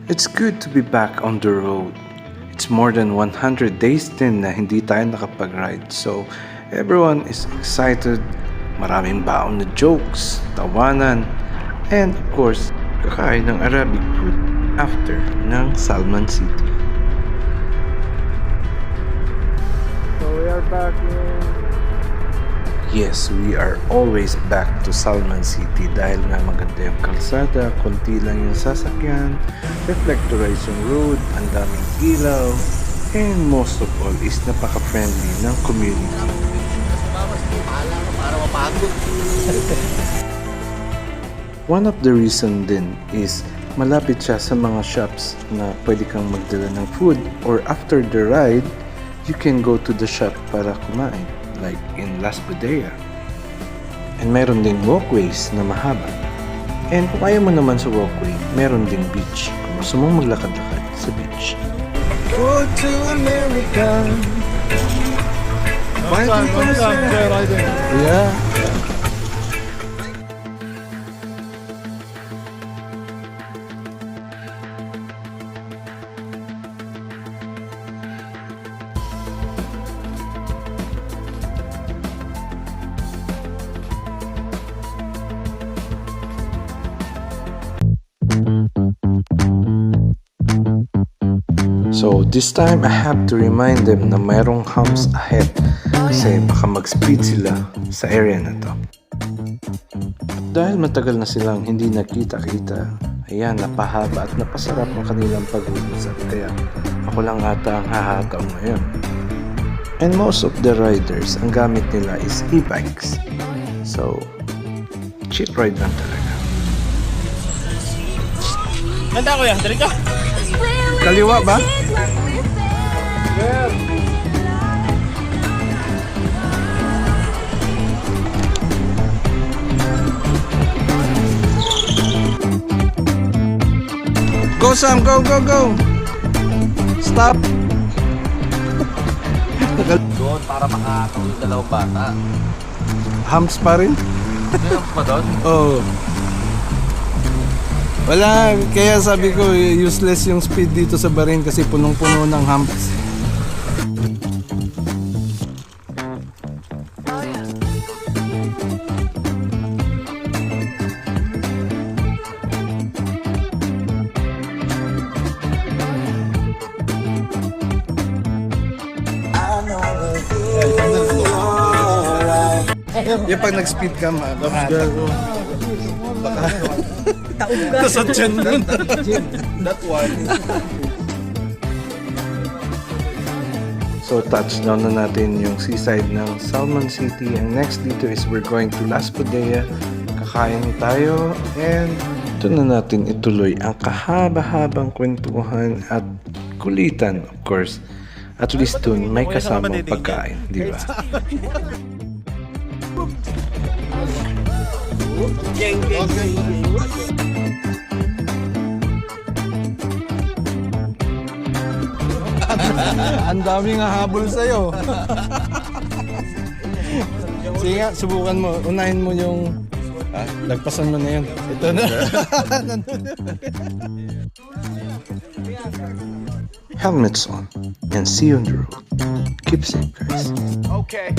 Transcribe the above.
It's good to be back on the road. It's more than 100 days din na hindi tayo nakapag-ride. So, everyone is excited. Maraming baon na jokes, tawanan, and of course, kakain ng Arabic food after ng Salman City. So we are back in... Yes, we are always back to Salman City dahil nga maganda yung kalsada, konti lang yung sasakyan, reflectorize yung road, ang daming ilaw, and most of all is napaka-friendly ng community. One of the reason din is malapit siya sa mga shops na pwede kang magdala ng food or after the ride, you can go to the shop para kumain. Like in Las Bodega. And meron ding walkways na mahaba. And kung ayaw mo naman sa walkway, meron ding beach. Kung gusto mong maglakad-lakad sa beach. Go to America. Yeah. So this time I have to remind them na mayroong humps ahead kasi baka mag-speed sila sa area na to. At dahil matagal na silang hindi nakita-kita, ayan, napahaba at napasarap ang kanilang pag-uusap kaya ako lang ata ang hahataw ngayon. And most of the riders, ang gamit nila is e-bikes. So, chill ride lang talaga. Ganda ko yan, dali ka! Kaliwa ba? Go Sam, go, go, go! Stop! Doon para makakawin yung dalawang bata. Humps pa rin? Ano pa doon? Oo. Wala, kaya sabi ko useless yung speed dito sa Bahrain kasi punong-puno ng humps. Yung pag nag-speed ka, baka Taob ka! nasa dyan nun. That one. So touchdown na natin yung seaside ng Salman City. Ang next dito is we're going to Las Bodega. Kakain tayo and ito na natin ituloy ang kahaba-habang kwentuhan at kulitan, of course. At least dun may kasamang pagkain, di ba? Ang daming hahabol sa'yo. Sige nga, subukan mo. Unahin mo yung... Lagpasan mo na yun. Ito na. Helmets on and see you on the road. Keep safe, guys. Okay.